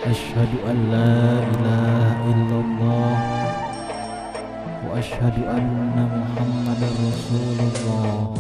Asyhadu an la ilaha illallah wa asyhadu anna Muhammadar Rasulullah.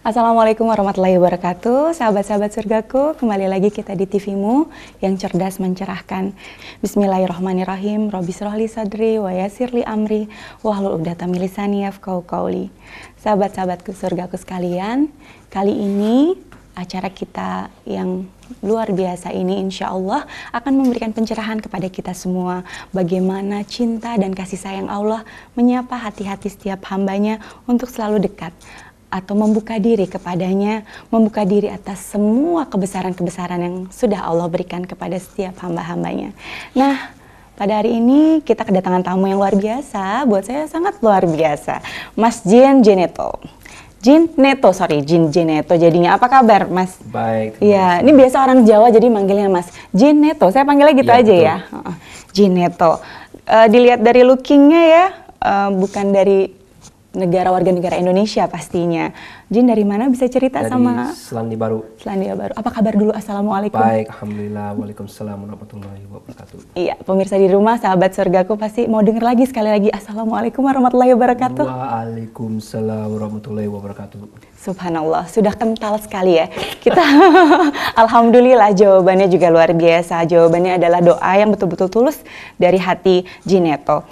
Assalamualaikum warahmatullahi wabarakatuh. Sahabat-sahabat surgaku, kembali lagi kita di TV-mu yang cerdas mencerahkan. Bismillahirrahmanirrahim. Robbi shrahli sadri wa yassirli amri wahlul 'uqdatam min lisani yafqahu qauli. Sahabat-sahabatku surgaku sekalian, kali ini acara kita yang luar biasa ini insya Allah akan memberikan pencerahan kepada kita semua bagaimana cinta dan kasih sayang Allah menyapa hati-hati setiap hambanya untuk selalu dekat atau membuka diri kepadanya, membuka diri atas semua kebesaran-kebesaran yang sudah Allah berikan kepada setiap hamba-hambanya. Nah, pada hari ini kita kedatangan tamu yang luar biasa, buat saya sangat luar biasa, Mas Jin Jeneto. Jin Jeneto jadinya. Apa kabar, Mas? Baik. Iya, ini biasa orang Jawa jadi manggilnya Mas Jeneto. Saya panggilnya gitu aja betul. ya. Jeneto. Dilihat dari lookingnya ya, bukan dari warga negara Indonesia pastinya. Jin dari mana, bisa cerita Dari sama Selandia Baru. Selandia Baru. Apa kabar dulu? Assalamualaikum. Baik, alhamdulillah. Waalaikumsalam warahmatullahi wabarakatuh. Iya, pemirsa di rumah, sahabat surgaku pasti mau denger lagi sekali lagi. Assalamualaikum warahmatullahi wabarakatuh. Waalaikumsalam warahmatullahi wabarakatuh. Subhanallah, sudah kental sekali ya. Kita alhamdulillah jawabannya juga luar biasa. Jawabannya adalah doa yang betul-betul tulus dari hati Jeneto.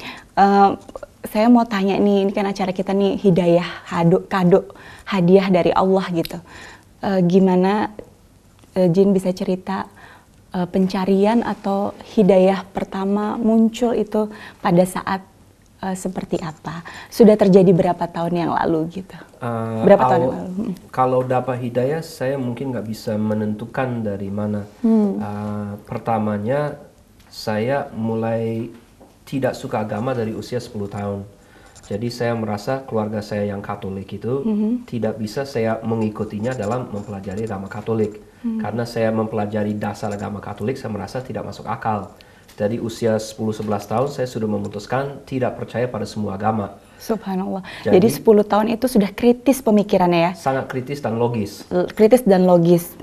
Saya mau tanya nih, ini kan acara kita nih hidayah, kado, hadiah dari Allah gitu. Gimana Jin bisa cerita pencarian atau hidayah pertama muncul itu pada saat seperti apa? Sudah terjadi berapa tahun yang lalu gitu? Berapa tahun yang lalu? Kalau dapat hidayah, saya mungkin nggak bisa menentukan dari mana. Pertamanya, saya mulai tidak suka agama dari usia 10 tahun. Jadi saya merasa keluarga saya yang Katolik itu tidak bisa saya mengikutinya dalam mempelajari agama Katolik. Karena saya mempelajari dasar agama Katolik, saya merasa tidak masuk akal. Dari usia 10-11 tahun saya sudah memutuskan tidak percaya pada semua agama. Subhanallah. Jadi 10 tahun itu sudah kritis pemikirannya ya? Sangat kritis dan logis. Kritis dan logis.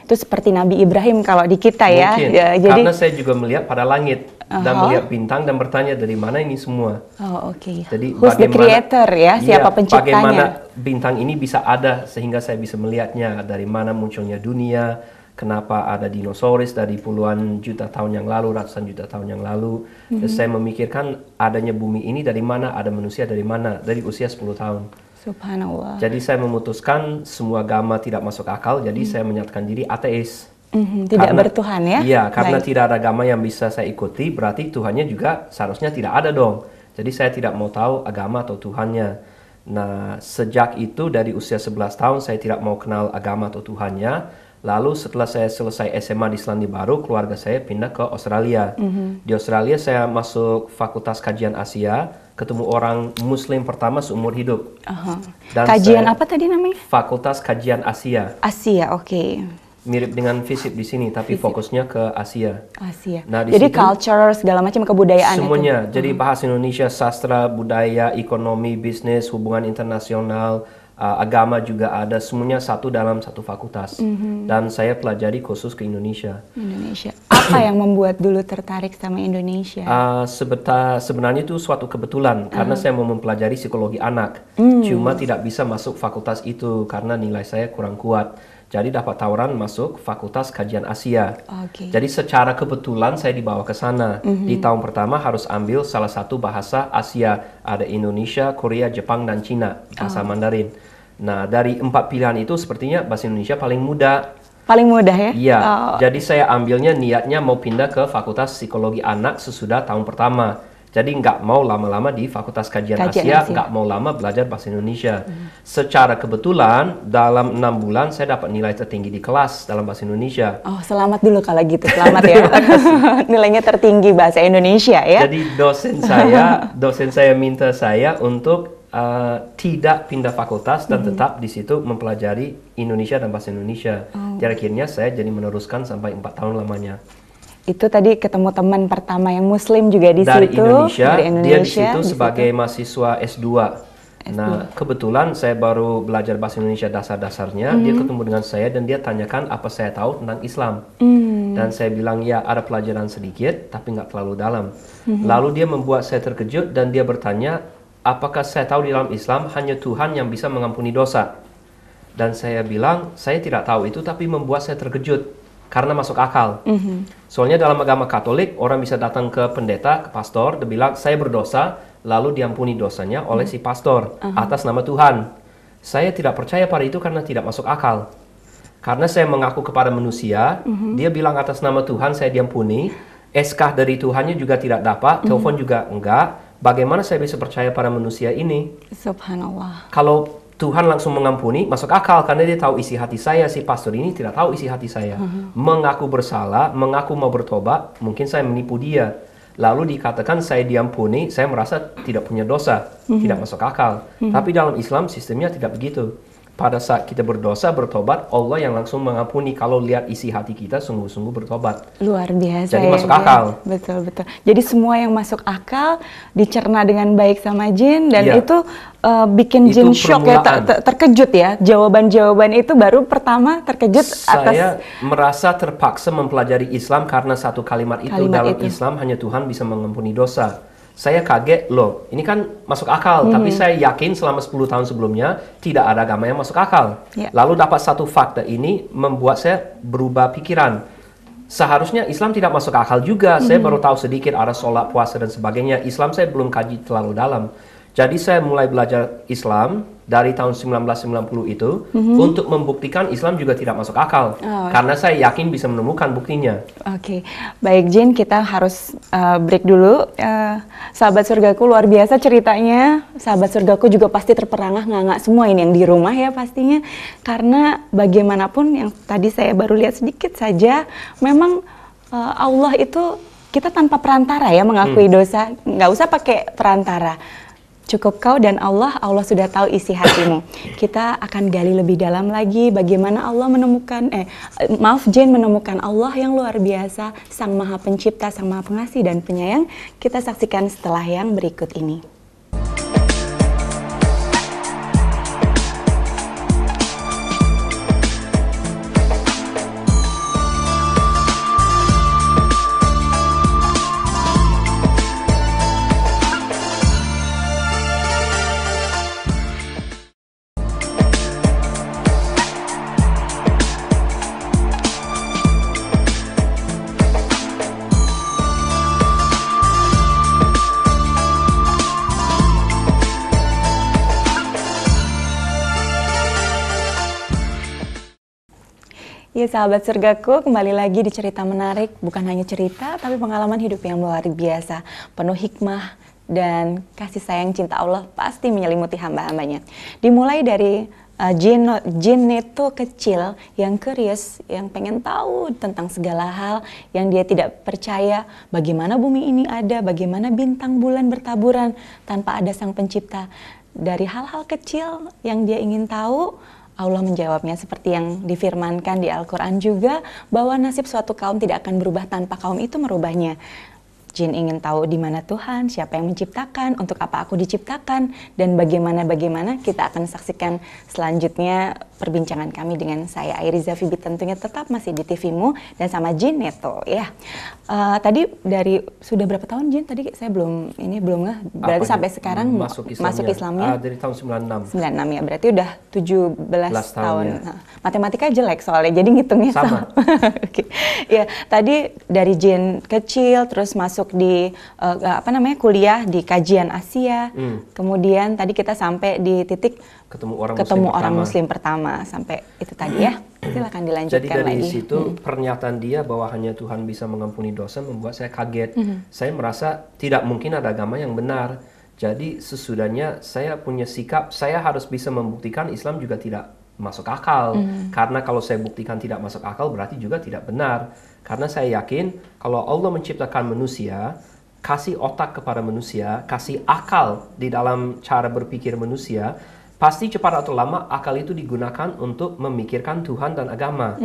Itu seperti Nabi Ibrahim kalau di kita ya. Mungkin. Karena saya juga melihat pada langit dan melihat bintang dan bertanya dari mana ini semua. Oh, oke. Jadi Who's the creator ya? Siapa penciptanya? Bagaimana bintang ini bisa ada sehingga saya bisa melihatnya, dari mana munculnya dunia, kenapa ada dinosaurus dari puluhan juta tahun yang lalu, ratusan juta tahun yang lalu. Dan saya memikirkan adanya bumi ini dari mana, ada manusia dari mana, dari usia 10 tahun. Subhanallah. Jadi saya memutuskan semua agama tidak masuk akal, jadi saya menyatakan diri ateis. Tidak bertuhan ya? Iya, karena Baik. tidak ada agama yang bisa saya ikuti, berarti Tuhannya juga seharusnya tidak ada dong. Jadi saya tidak mau tahu agama atau Tuhannya. Nah, sejak itu dari usia 11 tahun saya tidak mau kenal agama atau Tuhannya. Lalu setelah saya selesai SMA di Selandia Baru, keluarga saya pindah ke Australia. Di Australia saya masuk Fakultas Kajian Asia, ketemu orang Muslim pertama seumur hidup. Dan Kajian apa tadi namanya? Fakultas Kajian Asia. Asia, oke. Mirip dengan FISIP di sini, tapi fokusnya ke Asia. Asia. Nah, di Jadi situ culture segala macam kebudayaan semuanya. itu. Jadi bahasa Indonesia, sastra, budaya, ekonomi, bisnis, hubungan internasional, agama juga ada, semuanya satu dalam satu fakultas. Dan saya pelajari khusus ke Indonesia. Indonesia. Apa yang membuat dulu tertarik sama Indonesia? Sebenarnya itu suatu kebetulan karena saya mau mempelajari psikologi anak. Cuma tidak bisa masuk fakultas itu karena nilai saya kurang kuat. Jadi dapat tawaran masuk Fakultas Kajian Asia. Jadi secara kebetulan saya dibawa ke sana. Di tahun pertama harus ambil salah satu bahasa Asia. Ada Indonesia, Korea, Jepang, dan Cina. Bahasa Mandarin. Nah, dari 4 pilihan itu sepertinya bahasa Indonesia paling mudah. Paling mudah ya? Iya. Jadi saya ambilnya niatnya mau pindah ke Fakultas Psikologi Anak sesudah tahun pertama. Jadi nggak mau lama-lama di Fakultas Kajian Asia, nggak mau lama belajar bahasa Indonesia. Secara kebetulan, dalam 6 bulan saya dapat nilai tertinggi di kelas dalam bahasa Indonesia. Oh, selamat dulu kalau gitu, selamat ya. Nilainya tertinggi bahasa Indonesia ya. Jadi dosen saya minta saya untuk tidak pindah fakultas dan tetap di situ mempelajari Indonesia dan bahasa Indonesia. Jadi akhirnya saya jadi meneruskan sampai 4 tahun lamanya. Itu tadi ketemu teman pertama yang Muslim juga di Dari situ. Indonesia, Dari Indonesia. dia di situ sebagai mahasiswa S2. Nah, kebetulan saya baru belajar bahasa Indonesia dasar-dasarnya. Dia ketemu dengan saya dan dia tanyakan apa saya tahu tentang Islam. Dan saya bilang ya ada pelajaran sedikit, tapi nggak terlalu dalam. Lalu dia membuat saya terkejut dan dia bertanya, apakah saya tahu di dalam Islam hanya Tuhan yang bisa mengampuni dosa? Dan saya bilang, saya tidak tahu itu, tapi membuat saya terkejut karena masuk akal. Soalnya dalam agama Katolik, orang bisa datang ke pendeta, ke pastor, dia bilang, saya berdosa, lalu diampuni dosanya oleh si pastor atas nama Tuhan. Saya tidak percaya pada itu karena tidak masuk akal. Karena saya mengaku kepada manusia, dia bilang atas nama Tuhan saya diampuni, SK dari Tuhannya juga tidak dapat, telepon juga enggak. Bagaimana saya bisa percaya pada manusia ini? Subhanallah. Kalau Tuhan langsung mengampuni, masuk akal karena dia tahu isi hati saya. Si pastor ini tidak tahu isi hati saya. Mengaku bersalah, mengaku mau bertobat, mungkin saya menipu dia. Lalu dikatakan saya diampuni, saya merasa tidak punya dosa, tidak masuk akal. Tapi dalam Islam sistemnya tidak begitu. Pada saat kita berdosa, bertobat, Allah yang langsung mengampuni kalau lihat isi hati kita sungguh-sungguh bertobat. Luar biasa. Jadi ya, masuk akal. Betul. Jadi semua yang masuk akal dicerna dengan baik sama jin dan itu bikin Itu jin shock ya, permulaan. terkejut ya. Jawaban-jawaban itu baru pertama terkejut atas. Saya merasa terpaksa mempelajari Islam karena satu kalimat itu dalam Islam hanya Tuhan bisa mengampuni dosa. Saya kaget, loh ini kan masuk akal, tapi saya yakin selama 10 tahun sebelumnya tidak ada agama yang masuk akal. Lalu dapat satu fakta ini membuat saya berubah pikiran. Seharusnya Islam tidak masuk akal juga, saya baru tahu sedikit ada sholat, puasa dan sebagainya. Islam saya belum kaji terlalu dalam. Jadi saya mulai belajar Islam dari tahun 1990 itu untuk membuktikan Islam juga tidak masuk akal. Karena saya yakin bisa menemukan buktinya. Oke, baik Jin, kita harus break dulu. Sahabat surgaku luar biasa ceritanya. Sahabat surgaku juga pasti terperangah nganga semua ini yang di rumah ya pastinya. Karena bagaimanapun yang tadi saya baru lihat sedikit saja, memang Allah itu kita tanpa perantara ya mengakui dosa. Nggak usah pakai perantara. Cukup kau dan Allah sudah tahu isi hatimu. Kita akan gali lebih dalam lagi bagaimana Allah menemukan, Jin menemukan Allah yang luar biasa, Sang Maha Pencipta, Sang Maha Pengasih dan Penyayang. Kita saksikan setelah yang berikut ini. Ya sahabat surgaku, kembali lagi di cerita menarik. Bukan hanya cerita, tapi pengalaman hidup yang luar biasa. Penuh hikmah dan kasih sayang cinta Allah pasti menyelimuti hamba-hambanya. Dimulai dari jin itu kecil, yang curious, yang pengen tahu tentang segala hal, yang dia tidak percaya bagaimana bumi ini ada, bagaimana bintang bulan bertaburan tanpa ada Sang Pencipta. Dari hal-hal kecil yang dia ingin tahu, Allah menjawabnya seperti yang difirmankan di Al-Quran juga, bahwa nasib suatu kaum tidak akan berubah tanpa kaum itu merubahnya. Jin ingin tahu di mana Tuhan, siapa yang menciptakan, untuk apa aku diciptakan, dan bagaimana kita akan saksikan selanjutnya perbincangan kami dengan saya Airiza Fibi, tentunya tetap masih di TVmu dan sama Jin Neto ya. Tadi dari sudah berapa tahun Jin? Tadi saya belum ngeh. Berarti sampai sekarang masuk Islamnya dari tahun 96. 96 ya, berarti udah 17 tahun. Ya. Nah, matematika jelek soalnya, jadi ngitungnya sama. Oke. Ya, tadi dari Jin kecil terus masuk di kuliah di kajian Asia. Kemudian tadi kita sampai di titik ketemu orang muslim pertama sampai itu tadi ya. Silakan dilanjutkan lagi. Jadi dari situ pernyataan dia bahwa hanya Tuhan bisa mengampuni dosa membuat saya kaget. Saya merasa tidak mungkin ada agama yang benar. Jadi sesudahnya saya punya sikap, saya harus bisa membuktikan Islam juga tidak masuk akal. Karena kalau saya buktikan tidak masuk akal berarti juga tidak benar. Karena saya yakin kalau Allah menciptakan manusia, kasih otak kepada manusia, kasih akal di dalam cara berpikir manusia, pasti cepat atau lama akal itu digunakan untuk memikirkan Tuhan dan agama.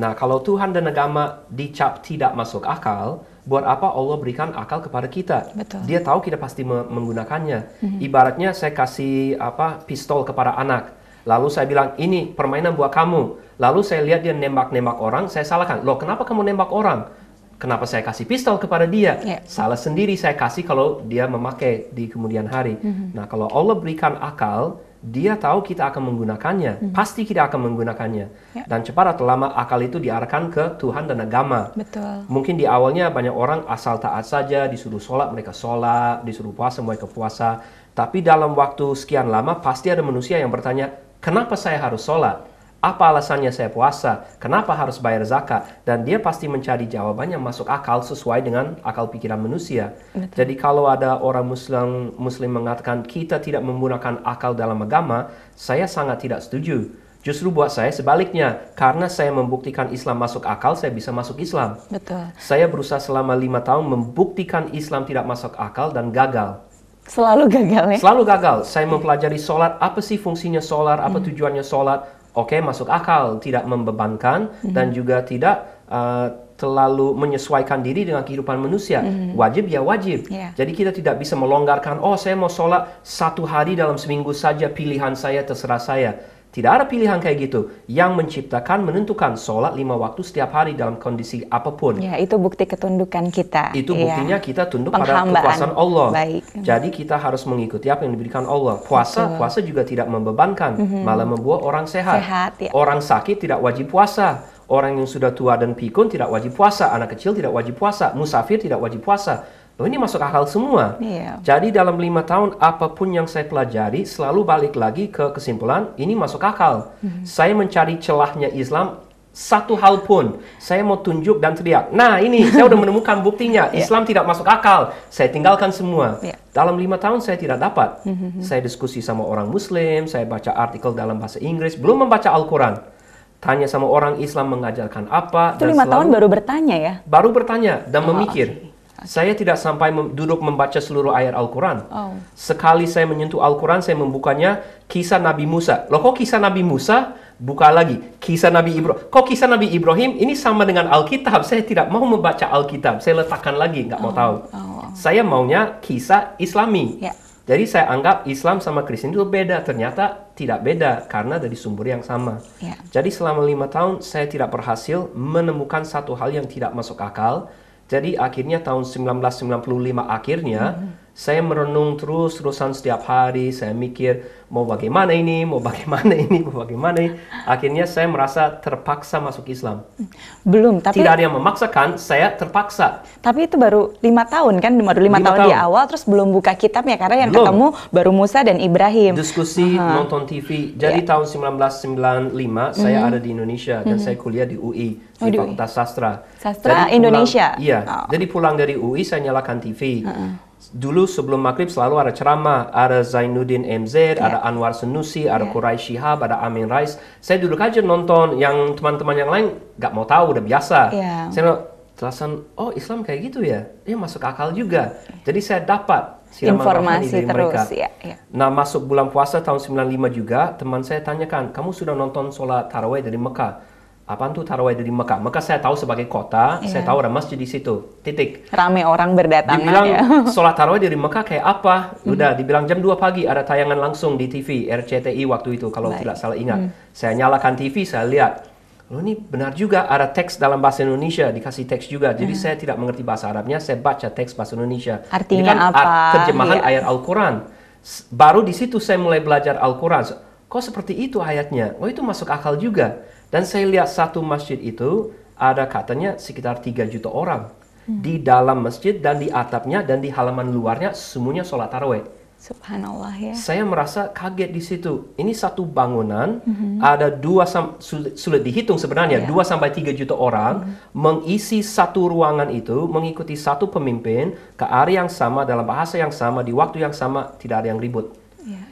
Nah, kalau Tuhan dan agama dicap tidak masuk akal, buat apa Allah berikan akal kepada kita? Betul. Dia tahu kita pasti menggunakannya. Ibaratnya saya kasih pistol kepada anak, lalu saya bilang, ini permainan buat kamu. Lalu saya lihat dia nembak-nembak orang, saya salahkan. Loh, kenapa kamu nembak orang? Kenapa saya kasih pistol kepada dia? Salah sendiri saya kasih kalau dia memakai di kemudian hari. Nah, kalau Allah berikan akal, dia tahu kita akan menggunakannya. Pasti kita akan menggunakannya. Dan cepat atau lama akal itu diarahkan ke Tuhan dan agama. Betul. Mungkin di awalnya banyak orang asal taat saja, disuruh sholat, mereka sholat, disuruh puasa, mereka puasa. Tapi dalam waktu sekian lama pasti ada manusia yang bertanya, kenapa saya harus sholat? Apa alasannya saya puasa? Kenapa harus bayar zakat? Dan dia pasti mencari jawaban yang masuk akal sesuai dengan akal pikiran manusia. Betul. Jadi kalau ada orang Muslim mengatakan kita tidak menggunakan akal dalam agama, saya sangat tidak setuju. Justru buat saya sebaliknya, karena saya membuktikan Islam masuk akal, saya bisa masuk Islam. Betul. Saya berusaha selama 5 tahun membuktikan Islam tidak masuk akal dan gagal. Selalu gagal ya? Selalu gagal. Saya mempelajari sholat, apa sih fungsinya sholat, apa tujuannya sholat. Oke, masuk akal, tidak membebankan dan juga tidak terlalu menyesuaikan diri dengan kehidupan manusia. Wajib ya wajib. Jadi kita tidak bisa melonggarkan, oh saya mau sholat 1 hari dalam seminggu saja, pilihan saya, terserah saya. Tidak ada pilihan kayak gitu. Yang menciptakan, menentukan sholat 5 waktu setiap hari dalam kondisi apapun. Ya, itu bukti ketundukan kita. Itu buktinya kita tunduk pada kekuasaan Allah. Baik. Jadi kita harus mengikuti apa yang diberikan Allah. Puasa juga tidak membebankan, malah membuat orang sehat. Ya. Orang sakit tidak wajib puasa. Orang yang sudah tua dan pikun tidak wajib puasa. Anak kecil tidak wajib puasa. Musafir tidak wajib puasa. Loh, ini masuk akal semua. Jadi dalam 5 tahun apapun yang saya pelajari selalu balik lagi ke kesimpulan ini masuk akal. Saya mencari celahnya Islam, satu hal pun saya mau tunjuk dan teriak, nah ini saya udah menemukan buktinya Islam tidak masuk akal, saya tinggalkan semua. Dalam 5 tahun saya tidak dapat. Saya diskusi sama orang Muslim, saya baca artikel dalam bahasa Inggris, belum membaca Al-Quran. Tanya sama orang Islam mengajarkan apa. Itu 5 tahun baru bertanya ya? Baru bertanya dan memikir. Saya tidak sampai duduk membaca seluruh ayat Al-Quran. Sekali saya menyentuh Al-Quran, saya membukanya kisah Nabi Musa. Loh, kok kisah Nabi Musa? Buka lagi. Kisah Nabi Ibrahim. Kok kisah Nabi Ibrahim? Ini sama dengan Alkitab. Saya tidak mau membaca Alkitab. Saya letakkan lagi, nggak mau tahu. Saya maunya kisah Islami. Jadi saya anggap Islam sama Kristen itu beda. Ternyata tidak beda, karena dari sumber yang sama. Jadi selama 5 tahun, saya tidak berhasil menemukan satu hal yang tidak masuk akal. Jadi akhirnya tahun 1995 akhirnya saya merenung terus-terusan setiap hari. Saya mikir mau bagaimana ini, mau bagaimana ini, mau bagaimana ini. Akhirnya saya merasa terpaksa masuk Islam. Belum, tapi tidak ada yang memaksakan, saya terpaksa. Tapi itu baru 5 tahun kan, baru 5 tahun di awal, terus belum buka kitabnya karena yang ketemu baru Musa dan Ibrahim. Diskusi, nonton TV. Jadi tahun 1995 saya ada di Indonesia dan saya kuliah di UI, di Fakultas Sastra. Sastra Indonesia. Iya. Jadi pulang dari UI saya nyalakan TV. Dulu sebelum maghrib selalu ada ceramah, ada Zainuddin MZ, ada Anwar Sanusi, ada Quraisy Shihab, ada Amin Rais. Saya duduk aja nonton, yang teman-teman yang lain nggak mau tahu, udah biasa. Saya jelasan, oh Islam kayak gitu ya, ya masuk akal juga. Jadi saya dapat informasi dari mereka. Nah, masuk bulan puasa tahun 95 juga, teman saya tanyakan, kamu sudah nonton sholat tarawih dari Mekah? Apaan tuh tarawih dari Mekah? Mekah saya tahu sebagai kota, saya tahu ada masjid di situ. Titik. Rame orang berdatangan. Dibilang sholat tarawih dari Mekah kayak apa? Udah, dibilang jam 2 pagi ada tayangan langsung di TV, RCTI waktu itu kalau tidak salah ingat. Saya nyalakan TV, saya lihat. Loh, ini benar juga, ada teks dalam bahasa Indonesia, dikasih teks juga. Jadi saya tidak mengerti bahasa Arabnya, saya baca teks bahasa Indonesia. Artinya ini kan apa? Terjemahan ayat Al-Quran. Baru di situ saya mulai belajar Al-Quran. Kok seperti itu ayatnya? Oh, itu masuk akal juga. Dan saya lihat satu masjid itu ada katanya sekitar 3 juta orang. Di dalam masjid dan di atapnya dan di halaman luarnya semuanya sholat tarawih. Subhanallah ya. Saya merasa kaget di situ. Ini satu bangunan, ada sulit dihitung sebenarnya, 2-3 juta orang mengisi satu ruangan itu, mengikuti satu pemimpin ke area yang sama, dalam bahasa yang sama, di waktu yang sama, tidak ada yang ribut.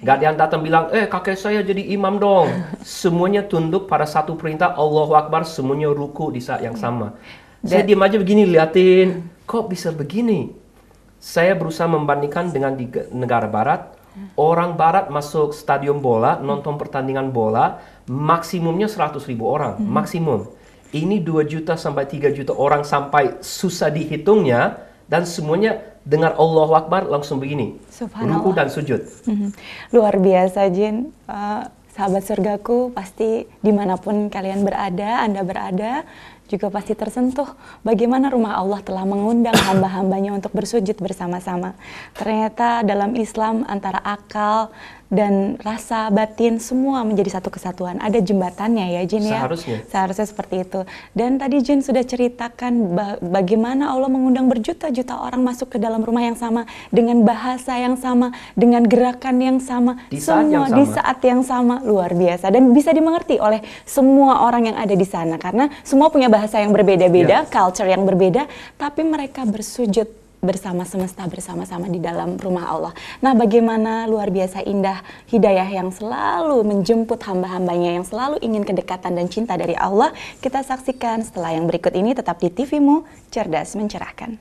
Gak ada yang datang bilang, kakek saya jadi imam dong. Semuanya tunduk pada satu perintah, Allahu Akbar, semuanya ruku di saat yang sama. Saya diam aja begini, liatin, kok bisa begini? Saya berusaha membandingkan dengan di negara barat, Orang Barat masuk stadion bola, nonton pertandingan bola, maksimumnya 100.000 orang, maksimum. Ini 2 juta sampai 3 juta orang sampai susah dihitungnya, dan semuanya dengar Allahu Akbar langsung begini, ruku dan sujud. Luar biasa, Jin. Sahabat surgaku, pasti dimanapun kalian berada, Anda berada, juga pasti tersentuh bagaimana rumah Allah telah mengundang hamba-hambanya untuk bersujud bersama-sama. Ternyata dalam Islam antara akal dan rasa batin semua menjadi satu kesatuan. Ada jembatannya ya, Jin, ya? Seharusnya seperti itu. Dan tadi Jin sudah ceritakan bagaimana Allah mengundang berjuta-juta orang masuk ke dalam rumah yang sama, dengan bahasa yang sama, dengan gerakan yang sama, di saat yang sama. Luar biasa. Dan bisa dimengerti oleh semua orang yang ada di sana, karena semua punya bahasa yang berbeda-beda, culture yang berbeda, tapi mereka bersujud bersama semesta, bersama-sama di dalam rumah Allah. Nah, bagaimana luar biasa indah hidayah yang selalu menjemput hamba-hambanya yang selalu ingin kedekatan dan cinta dari Allah. Kita saksikan setelah yang berikut ini, tetap di TV-mu, cerdas mencerahkan.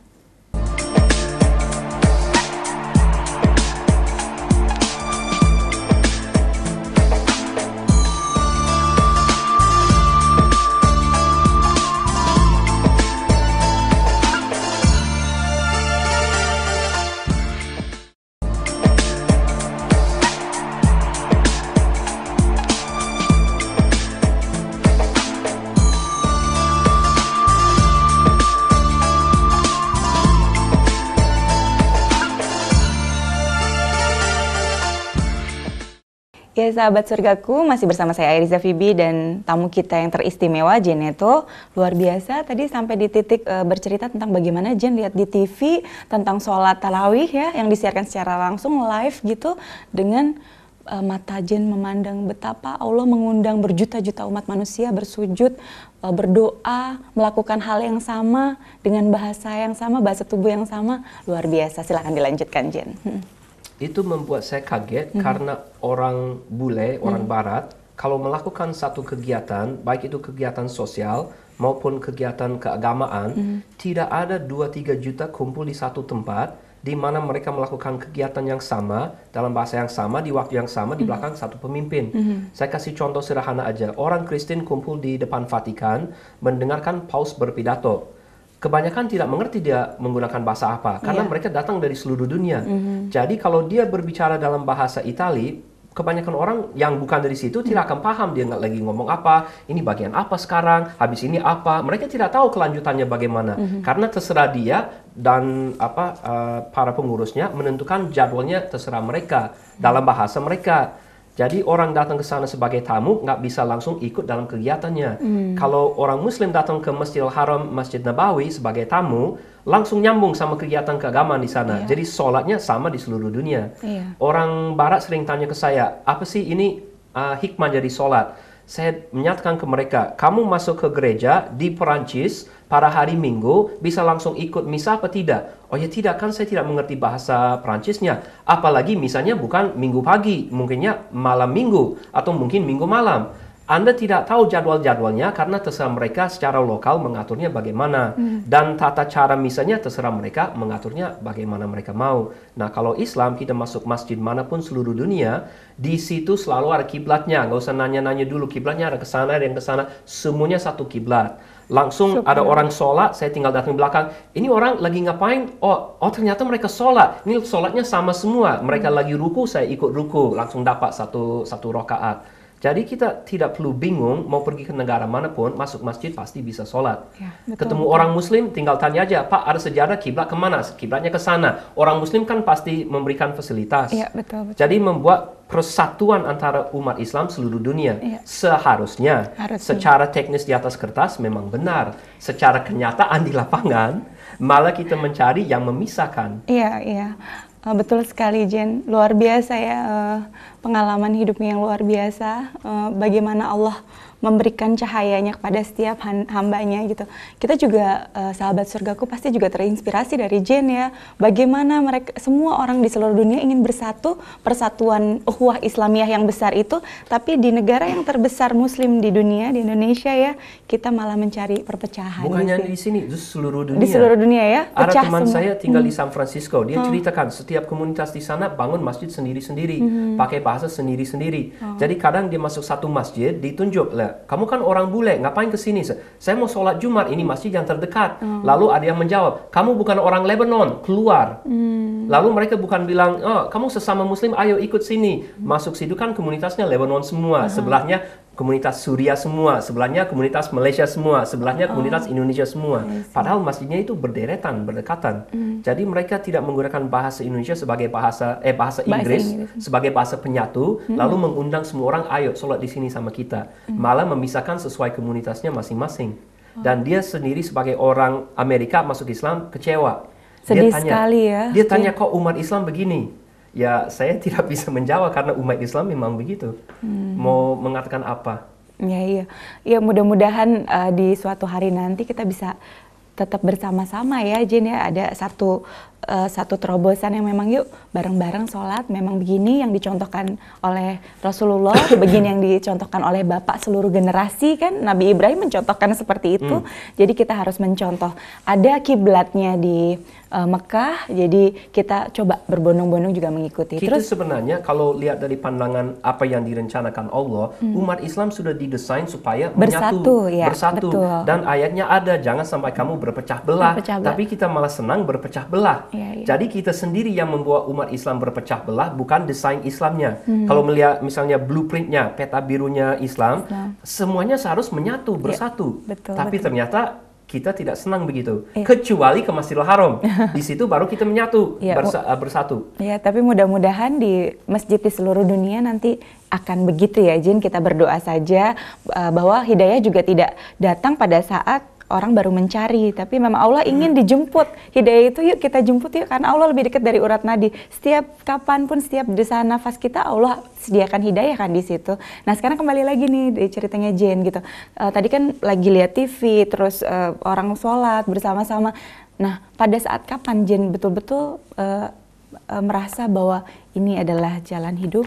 Ya, sahabat surgaku, masih bersama saya Airiza Fibi dan tamu kita yang teristimewa, Jeneto. Luar biasa, tadi sampai di titik bercerita tentang bagaimana Jen lihat di TV tentang sholat tarawih ya, yang disiarkan secara langsung live gitu, dengan mata Jen memandang betapa Allah mengundang berjuta-juta umat manusia bersujud, berdoa, melakukan hal yang sama, dengan bahasa yang sama, bahasa tubuh yang sama. Luar biasa, silahkan dilanjutkan, Jen. Itu membuat saya kaget karena orang bule, orang Barat, kalau melakukan satu kegiatan, baik itu kegiatan sosial maupun kegiatan keagamaan, tidak ada 2-3 juta kumpul di satu tempat di mana mereka melakukan kegiatan yang sama, dalam bahasa yang sama, di waktu yang sama, di belakang satu pemimpin. Saya kasih contoh sederhana aja. Orang Kristen kumpul di depan Vatikan mendengarkan Paus berpidato. Kebanyakan tidak mengerti dia menggunakan bahasa apa, karena mereka datang dari seluruh dunia. Jadi kalau dia berbicara dalam bahasa Itali, kebanyakan orang yang bukan dari situ tidak akan paham dia nggak lagi ngomong apa, ini bagian apa sekarang, habis ini apa. Mereka tidak tahu kelanjutannya bagaimana, karena terserah dia dan para pengurusnya menentukan jadwalnya terserah mereka dalam bahasa mereka. Jadi orang datang ke sana sebagai tamu nggak bisa langsung ikut dalam kegiatannya. Kalau orang Muslim datang ke Masjidil Haram, Masjid Nabawi sebagai tamu, langsung nyambung sama kegiatan keagamaan di sana. Jadi sholatnya sama di seluruh dunia. Orang Barat sering tanya ke saya, apa sih ini hikmah jadi sholat? Saya menyatakan ke mereka, kamu masuk ke gereja di Perancis pada hari Minggu, bisa langsung ikut misa apa tidak? Oh ya tidak, kan saya tidak mengerti bahasa Perancisnya. Apalagi misalnya bukan Minggu pagi, mungkinnya malam Minggu, atau mungkin Minggu malam. Anda tidak tahu jadwal-jadwalnya karena terserah mereka secara lokal mengaturnya bagaimana. Dan tata cara misalnya terserah mereka mengaturnya bagaimana mereka mau. Nah, kalau Islam kita masuk masjid manapun seluruh dunia, di situ selalu ada kiblatnya. Nggak usah nanya-nanya dulu kiblatnya ada ke sana, ada yang ke sana. Semuanya satu kiblat. Langsung ada orang sholat, saya tinggal datang belakang. Ini orang lagi ngapain? Oh ternyata mereka sholat. Ini sholatnya sama semua. Mereka lagi ruku, saya ikut ruku. Langsung dapat satu rakaat. Jadi kita tidak perlu bingung mau pergi ke negara manapun, masuk masjid pasti bisa sholat. Ketemu orang Muslim, tinggal tanya aja, Pak ada sejarah kiblat kemana? Kiblatnya ke sana. Orang Muslim kan pasti memberikan fasilitas. Jadi membuat persatuan antara umat Islam seluruh dunia. Seharusnya, secara teknis di atas kertas memang benar. Secara kenyataan di lapangan, malah kita mencari yang memisahkan. Betul sekali, Jen. Luar biasa ya, pengalaman hidupnya yang luar biasa. Bagaimana Allah memberikan cahayanya kepada setiap hambanya gitu. Kita juga sahabat surgaku pasti juga terinspirasi dari Jane ya. Bagaimana mereka semua orang di seluruh dunia ingin bersatu, persatuan ukhuwah Islamiyah yang besar itu, tapi di negara yang terbesar Muslim di dunia, di Indonesia ya, kita malah mencari perpecahan. Bukannya di sini, itu seluruh dunia. Di seluruh dunia ya. Ada teman saya tinggal di San Francisco, dia ceritakan setiap komunitas di sana bangun masjid sendiri-sendiri, pakai bahasa sendiri-sendiri. Jadi kadang dia masuk satu masjid, ditunjuk lah, kamu kan orang bule, ngapain ke sini? Saya mau sholat Jumat, ini masjid yang terdekat. Lalu ada yang menjawab, kamu bukan orang Lebanon, keluar. Lalu mereka bukan bilang, oh kamu sesama Muslim, ayo ikut sini. Masuk situ kan komunitasnya Lebanon semua, sebelahnya komunitas Suriah semua, sebelahnya komunitas Malaysia semua, sebelahnya komunitas Indonesia semua. Padahal masjidnya itu berderetan, berdekatan. Jadi mereka tidak menggunakan bahasa Indonesia sebagai bahasa Inggris sebagai bahasa penyatu, lalu mengundang semua orang, ayo sholat di sini sama kita. Malah memisahkan sesuai komunitasnya masing-masing. Dan dia sendiri sebagai orang Amerika masuk Islam kecewa. Sedih sekali ya. Dia tanya, kok umat Islam begini? Ya, saya tidak bisa menjawab karena umat Islam memang begitu. Mau mengatakan apa? Ya mudah-mudahan di suatu hari nanti kita bisa tetap bersama-sama ya, Jin ya. Ada satu terobosan yang memang yuk bareng-bareng sholat, memang begini yang dicontohkan oleh Rasulullah, begini yang dicontohkan oleh Bapak seluruh generasi kan, Nabi Ibrahim mencontohkan seperti itu. Jadi kita harus mencontoh. Ada kiblatnya di Mekah, jadi kita coba berbondong-bondong juga mengikuti. Kita sebenarnya kalau lihat dari pandangan apa yang direncanakan Allah, umat Islam sudah didesain supaya bersatu, bersatu. Betul. Dan ayatnya ada, jangan sampai kamu berpecah belah. Tapi kita malah senang berpecah belah. Jadi kita sendiri yang membuat umat Islam berpecah belah, bukan desain Islamnya. Kalau melihat misalnya blueprintnya, peta birunya Islam, semuanya seharus menyatu, bersatu. Tapi ternyata kita tidak senang begitu, kecuali ke Masjidil Haram. Di situ baru kita menyatu, bersatu. Ya, tapi mudah-mudahan di masjid di seluruh dunia nanti akan begitu ya, Jin. Kita berdoa saja bahwa hidayah juga tidak datang pada saat orang baru mencari, tapi memang Allah ingin dijemput. Hidayah itu yuk kita jemput yuk, karena Allah lebih dekat dari urat nadi. Setiap kapanpun, setiap desa nafas kita, Allah sediakan hidayah kan di situ. Nah sekarang kembali lagi nih di ceritanya Jane gitu. Tadi kan lagi lihat TV, terus orang sholat bersama-sama. Nah pada saat kapan Jane betul-betul merasa bahwa ini adalah jalan hidup?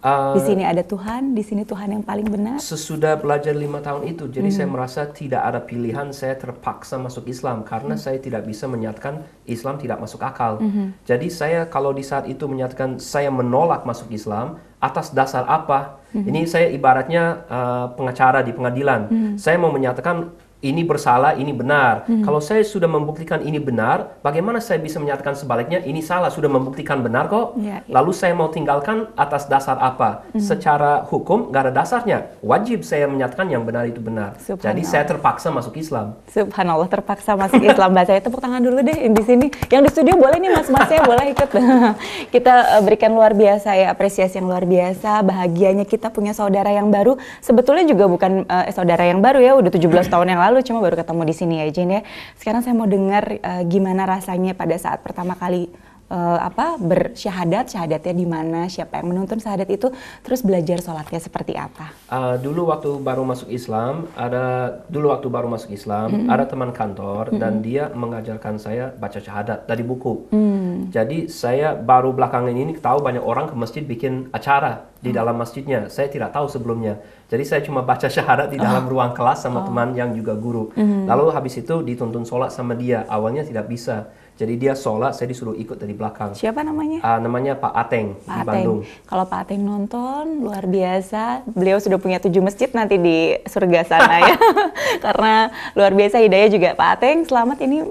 Di sini ada Tuhan, di sini Tuhan yang paling benar. Sesudah belajar 5 tahun itu, jadi saya merasa tidak ada pilihan, saya terpaksa masuk Islam karena saya tidak bisa menyatakan Islam tidak masuk akal. Jadi saya kalau di saat itu menyatakan saya menolak masuk Islam atas dasar apa? Ini saya ibaratnya pengacara di pengadilan. Saya mau menyatakan ini bersalah, ini benar. Kalau saya sudah membuktikan ini benar, bagaimana saya bisa menyatakan sebaliknya ini salah? Sudah membuktikan benar kok. Lalu saya mau tinggalkan atas dasar apa? Secara hukum nggak ada dasarnya. Wajib saya menyatakan yang benar itu benar. Jadi saya terpaksa masuk Islam. Subhanallah, terpaksa masuk Islam. Bahasanya tepuk tangan dulu deh di sini. Yang di studio boleh nih mas-masnya boleh ikut. Kita berikan luar biasa ya, apresiasi yang luar biasa. Bahagianya kita punya saudara yang baru. Sebetulnya juga bukan saudara yang baru ya, udah 17 tahun yang lalu. Cuma baru ketemu di sini ya Jane ya. Sekarang saya mau dengar gimana rasanya pada saat pertama kali syahadatnya di mana, siapa yang menuntun syahadat itu, terus belajar sholatnya seperti apa? Dulu waktu baru masuk Islam, ada teman kantor dan dia mengajarkan saya baca syahadat dari buku. Jadi saya baru belakangan ini tahu banyak orang ke masjid bikin acara di dalam masjidnya. Saya tidak tahu sebelumnya. Jadi saya cuma baca syahadat di dalam ruang kelas sama teman yang juga guru. Lalu habis itu dituntun sholat sama dia. Awalnya tidak bisa. Jadi dia sholat, saya disuruh ikut dari belakang. Siapa namanya? Namanya Pak Ateng di Bandung. Kalau Pak Ateng nonton, luar biasa. Beliau sudah punya 7 masjid nanti di surga sana ya. Karena luar biasa hidayah juga. Pak Ateng, selamat ini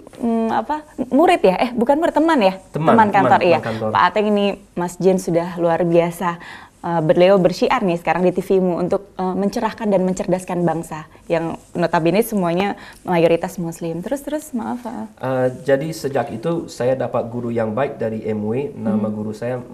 murid ya? Bukan murid, teman ya? Teman kantor. Pak Ateng ini Mas Jane sudah luar biasa. Beliau bersyiar nih sekarang di TV-mu untuk mencerahkan dan mencerdaskan bangsa yang notabene semuanya mayoritas Muslim. Terus maaf. Jadi sejak itu saya dapat guru yang baik dari MUI. Nama guru saya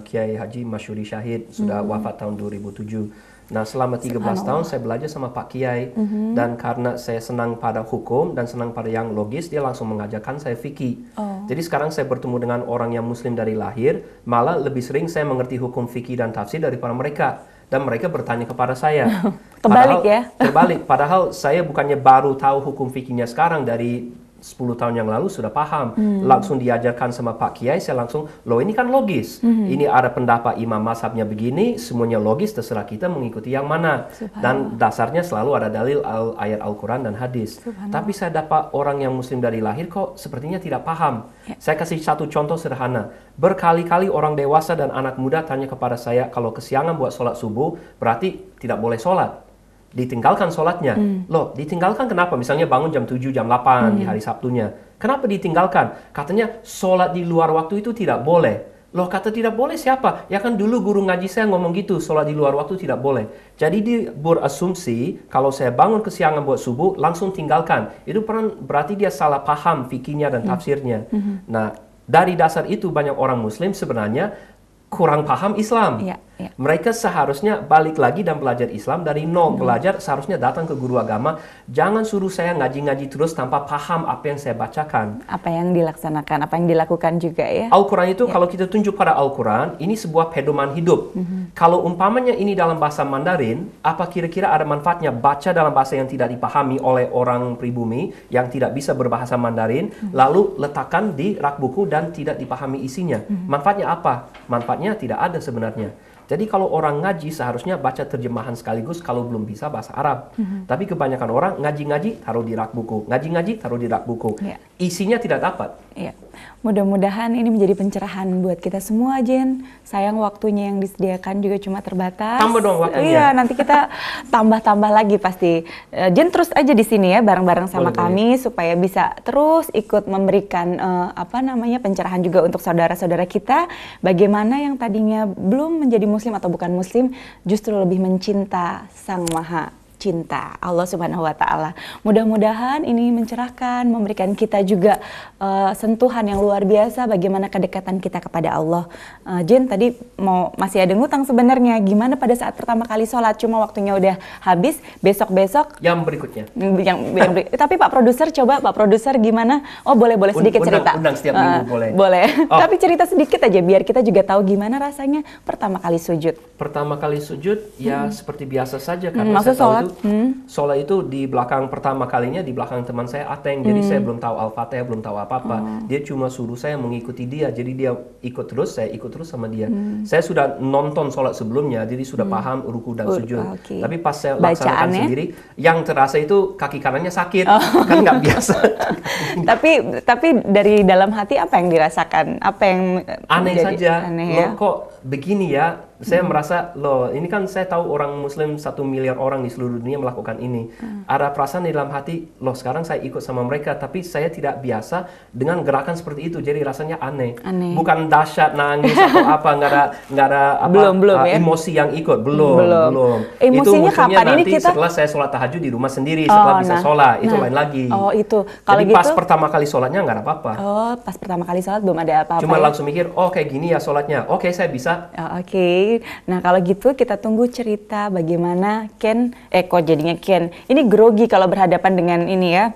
Kiai Haji Masyuri Syahid, sudah wafat tahun 2007. Nah selama 13 tahun saya belajar sama Pak Kiai dan karena saya senang pada hukum dan senang pada yang logis, dia langsung mengajarkan saya fikih. Jadi sekarang saya bertemu dengan orang yang Muslim dari lahir, malah lebih sering saya mengerti hukum fikih dan tafsir daripada mereka. dan mereka bertanya kepada saya. Kebalik ya? Terbalik. Padahal saya bukannya baru tahu hukum fikihnya sekarang, dari 10 tahun yang lalu sudah paham. Langsung diajarkan sama Pak Kiai, saya langsung, loh ini kan logis. Ini ada pendapat imam mazhabnya begini, semuanya logis, terserah kita mengikuti yang mana. Dan dasarnya selalu ada dalil ayat Al-Quran dan hadis. Tapi saya dapat orang yang muslim dari lahir kok sepertinya tidak paham. Saya kasih satu contoh sederhana. Berkali-kali orang dewasa dan anak muda tanya kepada saya, kalau kesiangan buat sholat subuh, berarti tidak boleh sholat. Ditinggalkan sholatnya. Loh, ditinggalkan kenapa? Misalnya bangun jam 7, jam 8 di hari Sabtunya. Kenapa ditinggalkan? Katanya sholat di luar waktu itu tidak boleh. Loh, kata tidak boleh siapa? Ya kan dulu guru ngaji saya ngomong gitu, sholat di luar waktu tidak boleh. Jadi dia berasumsi kalau saya bangun kesiangan buat subuh, langsung tinggalkan. Itu berarti dia salah paham fikihnya dan tafsirnya. Nah, dari dasar itu banyak orang muslim sebenarnya kurang paham Islam. Mereka seharusnya balik lagi dan belajar Islam dari nol. Belajar seharusnya datang ke guru agama. Jangan suruh saya ngaji-ngaji terus tanpa paham apa yang saya bacakan. Apa yang dilaksanakan, apa yang dilakukan juga ya. Al-Quran itu kalau kita tunjuk pada Al-Quran, ini sebuah pedoman hidup. Kalau umpamanya ini dalam bahasa Mandarin, apa kira-kira ada manfaatnya baca dalam bahasa yang tidak dipahami oleh orang pribumi yang tidak bisa berbahasa Mandarin, lalu letakkan di rak buku dan tidak dipahami isinya. Manfaatnya apa? Manfaatnya tidak ada sebenarnya. Jadi kalau orang ngaji seharusnya baca terjemahan sekaligus kalau belum bisa bahasa Arab. Tapi kebanyakan orang ngaji-ngaji taruh di rak buku, ngaji-ngaji taruh di rak buku. Isinya tidak dapat. Mudah-mudahan ini menjadi pencerahan buat kita semua, Jen. Sayang waktunya yang disediakan juga cuma terbatas. Tambah dong waktunya. Iya, nanti kita tambah-tambah lagi pasti. Jen terus aja di sini ya bareng-bareng sama kami supaya bisa terus ikut memberikan pencerahan juga untuk saudara-saudara kita. Bagaimana yang tadinya belum menjadi muslim atau bukan muslim justru lebih mencinta Sang Maha Cinta, Allah Subhanahu wa Ta'ala. Mudah-mudahan ini mencerahkan, memberikan kita juga sentuhan yang luar biasa bagaimana kedekatan kita kepada Allah. Jen tadi masih ada ngutang sebenarnya, gimana pada saat pertama kali sholat, cuma waktunya udah habis, besok-besok yang berikutnya. Tapi Pak Produser gimana? Oh boleh sedikit cerita. Undang setiap minggu boleh. Boleh. Tapi cerita sedikit aja biar kita juga tahu gimana rasanya pertama kali sujud. Pertama kali sujud ya seperti biasa saja karena Maksud saya tahu sholat? Sholat itu di belakang pertama kalinya di belakang teman saya Ateng, jadi saya belum tahu Al-Fatihah, belum tahu apa-apa. Dia cuma suruh saya mengikuti dia, jadi dia ikut terus, saya ikut terus sama dia. Saya sudah nonton sholat sebelumnya, jadi sudah paham ruku dan sujud. Tapi pas saya laksanakan sendiri, yang terasa itu kaki kanannya sakit, kan nggak biasa. tapi dari dalam hati apa yang dirasakan? Apa yang aneh saja? Aneh, ya? Loh kok begini ya? Saya merasa, loh ini kan saya tahu orang muslim 1 miliar orang di seluruh dunia melakukan ini. Ada perasaan di dalam hati, loh sekarang saya ikut sama mereka, tapi saya tidak biasa dengan gerakan seperti itu, jadi rasanya aneh. Bukan dahsyat, nangis atau apa, nggak ada apa, emosi yang ikut, belum. Itu munculnya nanti setelah saya sholat tahajud di rumah sendiri, setelah bisa sholat, itu lain lagi. Kalau jadi gitu, pas pertama kali sholatnya nggak ada apa-apa. Pas pertama kali sholat belum ada apa-apa. Cuma langsung mikir, oh kayak gini ya sholatnya, oke saya bisa. Nah kalau gitu kita tunggu cerita bagaimana Ken, kok jadinya Ken, ini grogi kalau berhadapan dengan ini ya,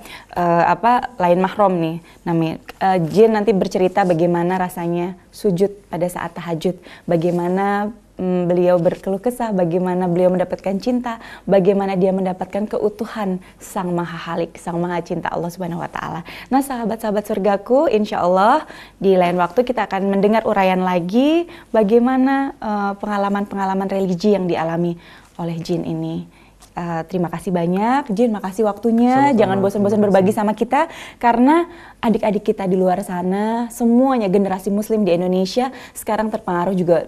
lain mahram nih, namanya Jen nanti bercerita bagaimana rasanya sujud pada saat tahajud, bagaimana beliau berkeluh kesah, bagaimana beliau mendapatkan cinta, bagaimana dia mendapatkan keutuhan Sang Maha Halik, Sang Maha Cinta Allah Subhanahu wa Ta'ala. Nah sahabat-sahabat surgaku, insya Allah di lain waktu kita akan mendengar uraian lagi bagaimana pengalaman-pengalaman religi yang dialami oleh Jin ini. Terima kasih banyak, Jin, makasih waktunya. Sama-sama. Jangan bosan-bosan berbagi sama kita, karena adik-adik kita di luar sana, semuanya generasi muslim di Indonesia sekarang terpengaruh juga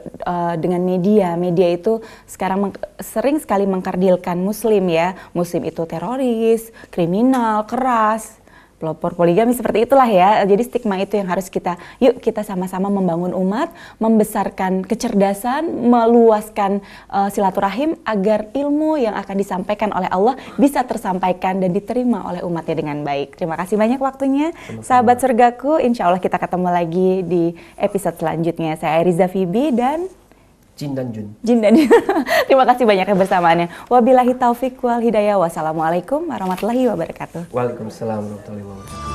dengan media. Media itu sekarang sering sekali mengkardilkan muslim ya. Muslim itu teroris, kriminal, keras, pelopor poligami, seperti itulah ya. Jadi stigma itu yang harus yuk kita sama-sama membangun umat, membesarkan kecerdasan, meluaskan silaturahim agar ilmu yang akan disampaikan oleh Allah bisa tersampaikan dan diterima oleh umatnya dengan baik. Terima kasih banyak waktunya. Sahabat surgaku, insya Allah kita ketemu lagi di episode selanjutnya. Saya Riza Fibi dan Jin dan Jun. Terima kasih banyak kebersamaannya. Wabillahi taufik wal hidayah. Wassalamualaikum warahmatullahi wabarakatuh. Waalaikumsalam warahmatullahi wabarakatuh.